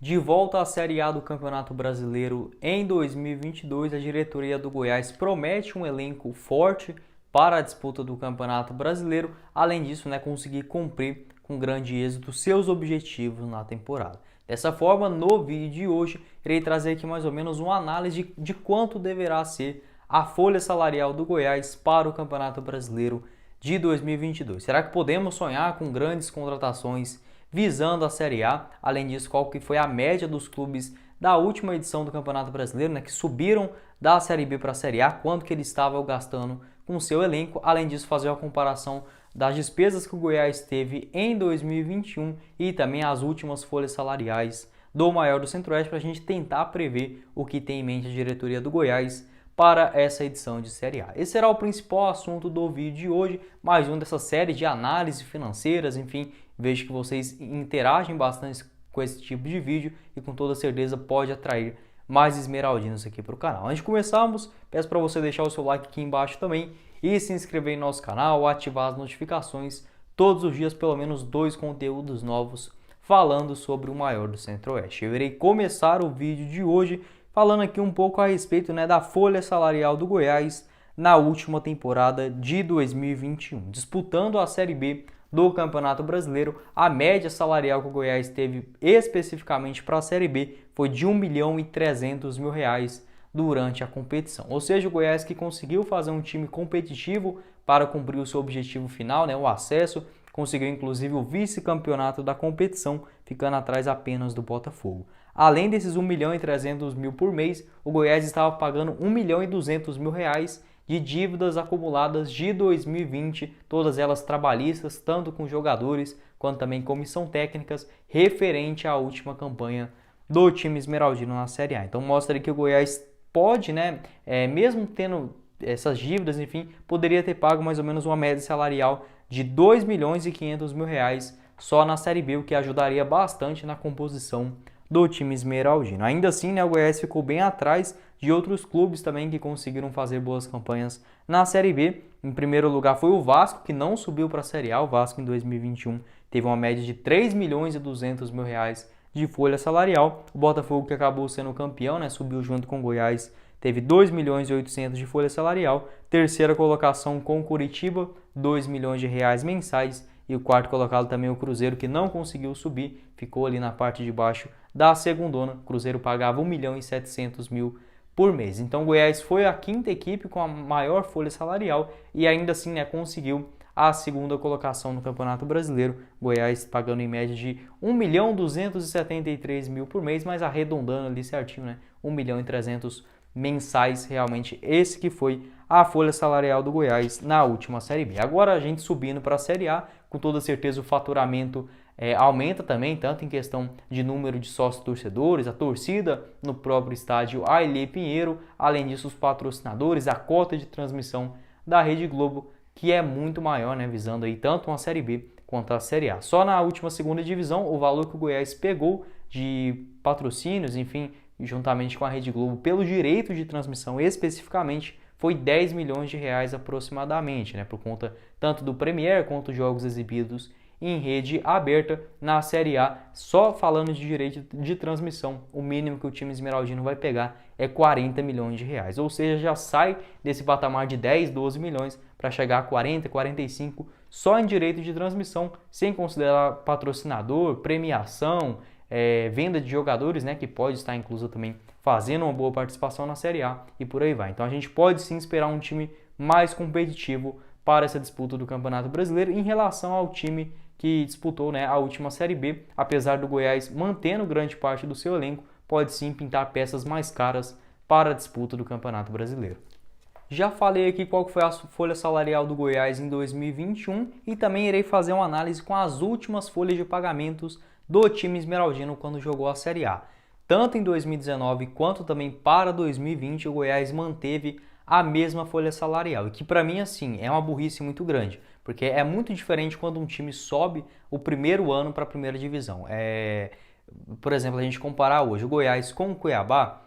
De volta à Série A do Campeonato Brasileiro em 2022, a diretoria do Goiás promete um elenco forte para a disputa do Campeonato Brasileiro, além disso, conseguir cumprir com grande êxito seus objetivos na temporada. Dessa forma, no vídeo de hoje, irei trazer aqui mais ou menos uma análise de quanto deverá ser a folha salarial do Goiás para o Campeonato Brasileiro de 2022. Será que podemos sonhar com grandes contratações visando a Série A? Além disso, qual que foi a média dos clubes da última edição do Campeonato Brasileiro, que subiram da Série B para a Série A, quanto que eles estavam gastando com o seu elenco? Além disso, fazer uma comparação das despesas que o Goiás teve em 2021 e também as últimas folhas salariais do maior do Centro-Oeste, para a gente tentar prever o que tem em mente a diretoria do Goiás para essa edição de Série A. Esse será o principal assunto do vídeo de hoje, mais um dessa série de análises financeiras. Enfim, vejo que vocês interagem bastante com esse tipo de vídeo e com toda certeza pode atrair mais esmeraldinos aqui para o canal. Antes de começarmos, peço para você deixar o seu like aqui embaixo também e se inscrever em nosso canal, ativar as notificações, todos os dias pelo menos 2 conteúdos novos falando sobre o maior do Centro-Oeste. Eu irei começar o vídeo de hoje falando aqui um pouco a respeito da folha salarial do Goiás na última temporada de 2021. Disputando a Série B do Campeonato Brasileiro, a média salarial que o Goiás teve especificamente para a Série B foi de R$ 1.300.000 durante a competição. Ou seja, o Goiás que conseguiu fazer um time competitivo para cumprir o seu objetivo final, o acesso, conseguiu inclusive o vice-campeonato da competição, ficando atrás apenas do Botafogo. Além desses R$ 1.300.000 por mês, o Goiás estava pagando R$ 1.200.000 de dívidas acumuladas de 2020, todas elas trabalhistas, tanto com jogadores quanto também comissão técnicas, referente à última campanha do time esmeraldino na Série A. Então mostra que o Goiás pode, mesmo tendo essas dívidas, enfim, poderia ter pago mais ou menos uma média salarial de R$ 2.500.000 só na Série B, o que ajudaria bastante na composição do time esmeraldino. Ainda assim, o Goiás ficou bem atrás de outros clubes também que conseguiram fazer boas campanhas na Série B. Em primeiro lugar foi o Vasco, que não subiu para a Série A. O Vasco em 2021 teve uma média de R$ 3.200.000 de folha salarial. O Botafogo, que acabou sendo campeão, subiu junto com o Goiás, teve R$ 2.800.000 de folha salarial. Terceira colocação com o Curitiba, R$ 2 milhões mensais. E o quarto colocado também o Cruzeiro, que não conseguiu subir, ficou ali na parte de baixo da segundona. O Cruzeiro pagava R$ 1.700.000 por mês. Então o Goiás foi a quinta equipe com a maior folha salarial e ainda assim conseguiu a segunda colocação no Campeonato Brasileiro. Goiás pagando em média de R$ 1.273.000 por mês, mas arredondando ali certinho, R$ 1.300.000 mensais, realmente esse que foi a folha salarial do Goiás na última Série B. Agora a gente subindo para a Série A, com toda certeza o faturamento aumenta também, tanto em questão de número de sócios torcedores, a torcida no próprio estádio Ailê Pinheiro, além disso os patrocinadores, a cota de transmissão da Rede Globo, que é muito maior, visando aí tanto uma Série B quanto a Série A. Só na última segunda divisão, o valor que o Goiás pegou de patrocínios, enfim, juntamente com a Rede Globo, pelo direito de transmissão especificamente, foi R$ 10 milhões aproximadamente, por conta tanto do Premier quanto jogos exibidos em rede aberta na Série A. Só falando de direito de transmissão, o mínimo que o time esmeraldino vai pegar é R$ 40 milhões, ou seja, já sai desse patamar de 10, 12 milhões para chegar a 40, 45 só em direito de transmissão, sem considerar patrocinador, premiação, venda de jogadores, que pode estar incluso também fazendo uma boa participação na Série A e por aí vai. Então a gente pode sim esperar um time mais competitivo para essa disputa do Campeonato Brasileiro em relação ao time que disputou a última Série B. Apesar do Goiás mantendo grande parte do seu elenco, pode sim pintar peças mais caras para a disputa do Campeonato Brasileiro. Já falei aqui qual foi a folha salarial do Goiás em 2021 e também irei fazer uma análise com as últimas folhas de pagamentos do time esmeraldino quando jogou a Série A. Tanto em 2019 quanto também para 2020, o Goiás manteve a mesma folha salarial. E que para mim, assim, é uma burrice muito grande. Porque é muito diferente quando um time sobe o primeiro ano para a primeira divisão. Por exemplo, a gente comparar hoje o Goiás com o Cuiabá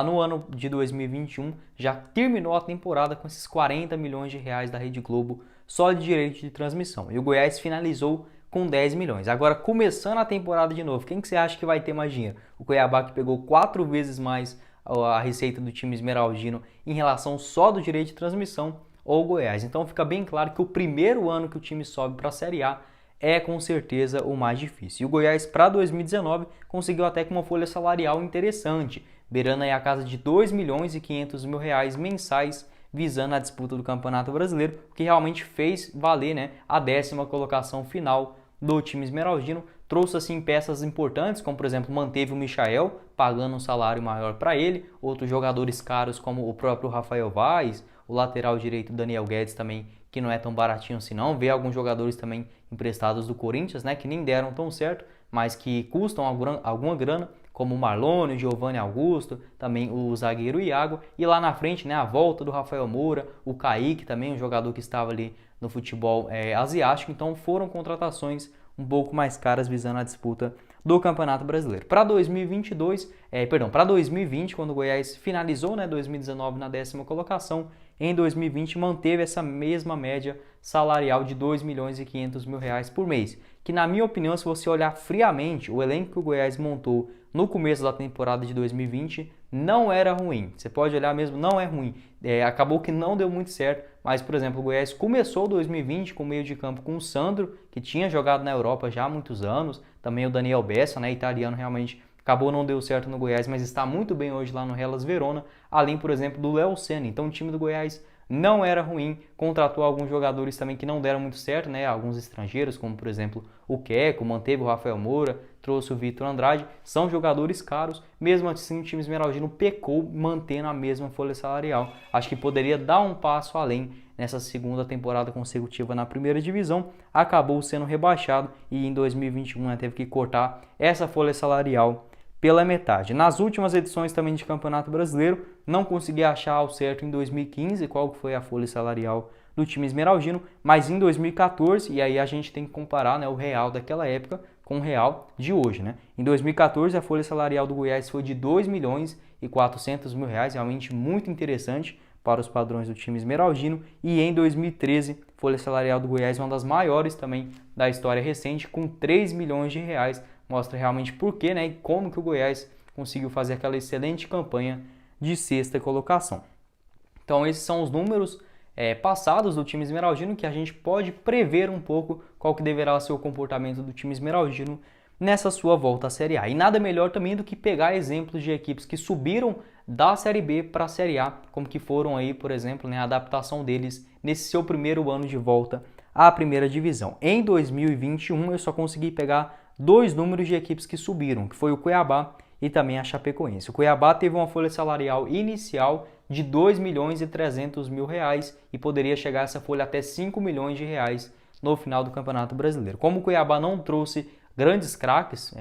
no ano de 2021 já terminou a temporada com esses R$ 40 milhões da Rede Globo só de direito de transmissão. E o Goiás finalizou com 10 milhões. Agora, começando a temporada de novo, quem que você acha que vai ter mais dinheiro? O Cuiabá, que pegou 4 vezes mais a receita do time esmeraldino em relação só do direito de transmissão, ou o Goiás? Então fica bem claro que o primeiro ano que o time sobe para a Série A é com certeza o mais difícil. E o Goiás, para 2019, conseguiu até com uma folha salarial interessante, beirando aí a casa de 2 milhões e 500 mil reais mensais, visando a disputa do Campeonato Brasileiro, que realmente fez valer, né, a 10ª colocação final do time esmeraldino. Trouxe assim peças importantes, como por exemplo manteve o Michael, pagando um salário maior para ele, outros jogadores caros como o próprio Rafael Vaz, o lateral direito Daniel Guedes também, que não é tão baratinho assim não, vê alguns jogadores também emprestados do Corinthians, né, que nem deram tão certo, mas que custam alguma grana, como o Marlone, o Giovanni Augusto, também o zagueiro Iago, e lá na frente, né, a volta do Rafael Moura, o Kaique também, um jogador que estava ali no futebol asiático. Então foram contratações um pouco mais caras visando a disputa do Campeonato Brasileiro. Para 2020, quando o Goiás finalizou, né, 2019 na 10ª colocação, em 2020 manteve essa mesma média salarial de 2 milhões e 500 mil reais por mês, que na minha opinião, se você olhar friamente, o elenco que o Goiás montou no começo da temporada de 2020 não era ruim. Você pode olhar mesmo, não é ruim. Acabou que não deu muito certo, mas, por exemplo, o Goiás começou 2020 com meio de campo com o Sandro, que tinha jogado na Europa já há muitos anos, também o Daniel Bessa, né, italiano, realmente acabou não deu certo no Goiás, mas está muito bem hoje lá no Hellas Verona, além, por exemplo, do Léo Senna. Então o time do Goiás não era ruim, contratou alguns jogadores também que não deram muito certo, né? Alguns estrangeiros, como por exemplo o Queco, manteve o Rafael Moura, trouxe o Vitor Andrade, são jogadores caros, mesmo assim o time esmeraldino pecou mantendo a mesma folha salarial. Acho que poderia dar um passo além nessa segunda temporada consecutiva na primeira divisão, acabou sendo rebaixado e em 2021 né, teve que cortar essa folha salarial pela metade. Nas últimas edições também de Campeonato Brasileiro, não consegui achar ao certo em 2015 qual foi a folha salarial do time esmeraldino, mas em 2014, e aí a gente tem que comparar, né, o real daquela época com o real de hoje, né? Em 2014 a folha salarial do Goiás foi de 2 milhões e 400 mil reais, realmente muito interessante para os padrões do time esmeraldino, e em 2013 a folha salarial do Goiás é uma das maiores também da história recente, com 3 milhões de reais, mostra realmente por quê, né, e como que o Goiás conseguiu fazer aquela excelente campanha de 6ª colocação. Então esses são os números passados do time esmeraldino, que a gente pode prever um pouco qual que deverá ser o comportamento do time esmeraldino nessa sua volta à Série A. E nada melhor também do que pegar exemplos de equipes que subiram da Série B para a Série A, como que foram aí, por exemplo, né, a adaptação deles nesse seu primeiro ano de volta à primeira divisão. Em 2021 eu só consegui pegar 2 números de equipes que subiram, que foi o Cuiabá e também a Chapecoense. O Cuiabá teve uma folha salarial inicial de 2 milhões e 300 mil reais e poderia chegar essa folha até 5 milhões de reais no final do Campeonato Brasileiro. Como o Cuiabá não trouxe grandes craques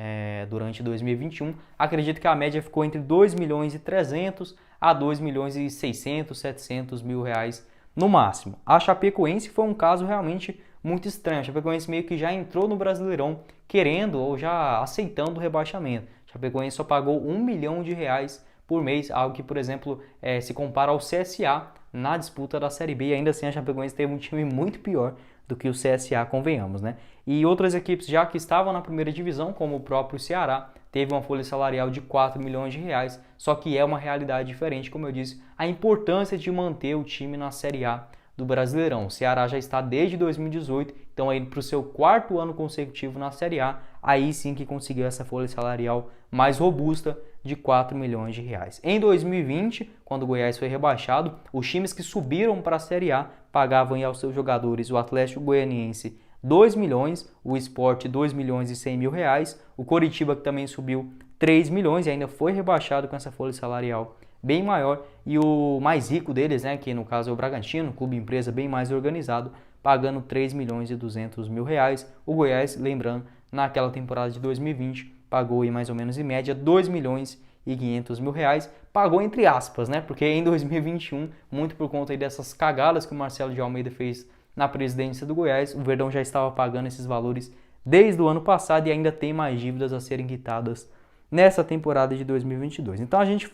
durante 2021, acredito que a média ficou entre 2 milhões e 300 a 2 milhões e 600, 700 mil reais no máximo. A Chapecoense foi um caso realmente muito estranho. A Chapecoense meio que já entrou no Brasileirão querendo ou já aceitando o rebaixamento. A Chapecoense só pagou 1 milhão de reais por mês, algo que, por exemplo, se compara ao CSA na disputa da Série B, e ainda assim a Chapecoense teve um time muito pior do que o CSA, convenhamos, né? E outras equipes já que estavam na primeira divisão, como o próprio Ceará, teve uma folha salarial de 4 milhões de reais, só que é uma realidade diferente, como eu disse, a importância de manter o time na Série A do Brasileirão. O Ceará já está desde 2018, então aí para o seu 4º ano consecutivo na Série A, aí sim que conseguiu essa folha salarial mais robusta de 4 milhões de reais. Em 2020, quando o Goiás foi rebaixado, os times que subiram para a Série A pagavam aí aos seus jogadores, o Atlético Goianiense 2 milhões, o Sport 2 milhões e 100 mil reais, o Coritiba que também subiu 3 milhões e ainda foi rebaixado com essa folha salarial bem maior, e o mais rico deles, né, que no caso é o Bragantino, clube empresa bem mais organizado, pagando 3 milhões e 200 mil reais. O Goiás, lembrando, naquela temporada de 2020, pagou aí mais ou menos em média 2 milhões e 500 mil reais, pagou entre aspas, né, porque em 2021, muito por conta aí dessas cagadas que o Marcelo de Almeida fez na presidência do Goiás, o Verdão já estava pagando esses valores desde o ano passado e ainda tem mais dívidas a serem quitadas nessa temporada de 2022. Então a gente,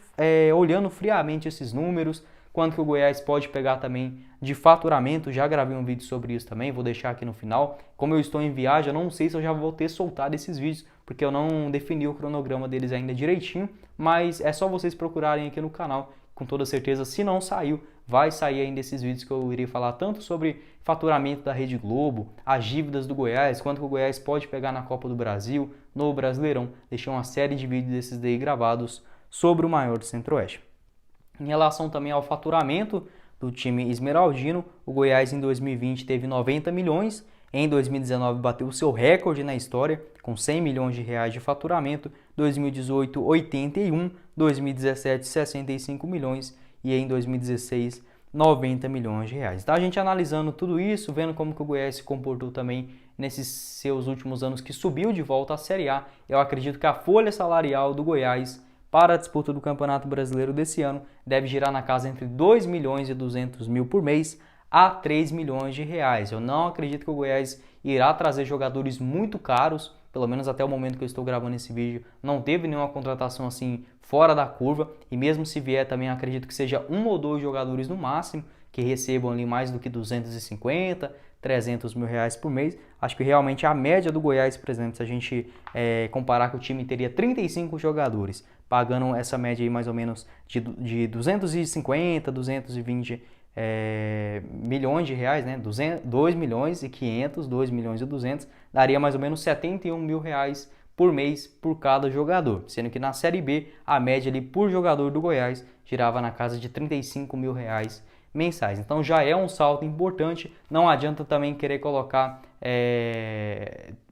olhando friamente esses números, quanto que o Goiás pode pegar também de faturamento. Já gravei um vídeo sobre isso também, vou deixar aqui no final. Como eu estou em viagem, eu não sei se eu já vou ter soltado esses vídeos, porque eu não defini o cronograma deles ainda direitinho, mas é só vocês procurarem aqui no canal, com toda certeza, se não saiu, vai sair ainda esses vídeos que eu irei falar tanto sobre faturamento da Rede Globo, as dívidas do Goiás, quanto que o Goiás pode pegar na Copa do Brasil, no Brasileirão. Deixei uma série de vídeos desses daí gravados sobre o maior do Centro-Oeste. Em relação também ao faturamento do time esmeraldino, o Goiás em 2020 teve 90 milhões, em 2019 bateu o seu recorde na história, com 100 milhões de reais de faturamento, 2018 81, 2017 65 milhões e em 2016 90 milhões de reais. Tá? A gente analisando tudo isso, vendo como que o Goiás se comportou também nesses seus últimos anos que subiu de volta à Série A, eu acredito que a folha salarial do Goiás para a disputa do Campeonato Brasileiro desse ano deve girar na casa entre 2 milhões e 200 mil por mês a 3 milhões de reais. Eu não acredito que o Goiás irá trazer jogadores muito caros, pelo menos até o momento que eu estou gravando esse vídeo, não teve nenhuma contratação assim fora da curva, e mesmo se vier também acredito que seja um ou dois jogadores no máximo, que recebam ali mais do que 250, 300 mil reais por mês. Acho que realmente a média do Goiás, por exemplo, se a gente comparar que o time teria 35 jogadores, pagando essa média aí mais ou menos de 250, 220 milhões de reais, né? 2 milhões e 500, 2 milhões e 200, daria mais ou menos 71 mil reais por mês por cada jogador, sendo que na Série B a média ali por jogador do Goiás girava na casa de 35 mil reais mensais. Então já é um salto importante, não adianta também querer colocar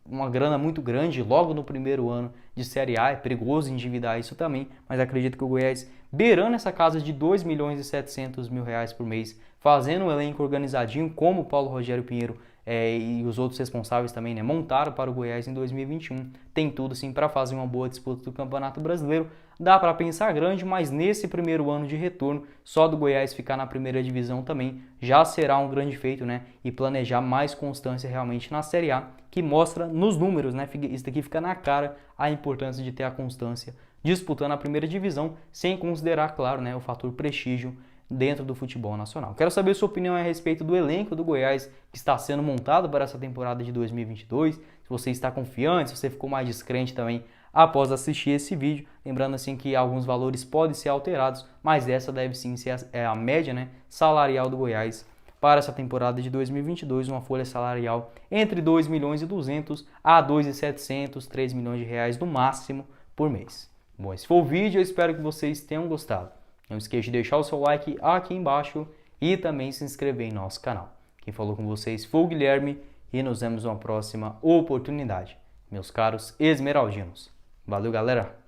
uma grana muito grande logo no primeiro ano de Série A, é perigoso endividar isso também, mas acredito que o Goiás, beirando essa casa de 2 milhões e 700 mil reais por mês, fazendo um elenco organizadinho, como o Paulo Rogério Pinheiro e os outros responsáveis também, né, montaram para o Goiás em 2021, tem tudo sim para fazer uma boa disputa do Campeonato Brasileiro. Dá para pensar grande, mas nesse primeiro ano de retorno, só do Goiás ficar na primeira divisão também já será um grande feito, né? E planejar mais constância realmente na Série A, que mostra nos números, né? Isso daqui fica na cara a importância de ter a constância disputando a primeira divisão, sem considerar, claro, né, o fator prestígio dentro do futebol nacional. Quero saber sua opinião a respeito do elenco do Goiás que está sendo montado para essa temporada de 2022. Se você está confiante, se você ficou mais descrente também após assistir esse vídeo. Lembrando assim que alguns valores podem ser alterados, mas essa deve sim ser a média, né, salarial do Goiás para essa temporada de 2022, uma folha salarial entre 2 milhões e 200 a 2.700, 3 milhões de reais no máximo por mês. Bom, esse foi o vídeo, eu espero que vocês tenham gostado. Não esqueça de deixar o seu like aqui embaixo e também se inscrever em nosso canal. Quem falou com vocês foi o Guilherme e nos vemos numa próxima oportunidade, meus caros esmeraldinos. Valeu, galera!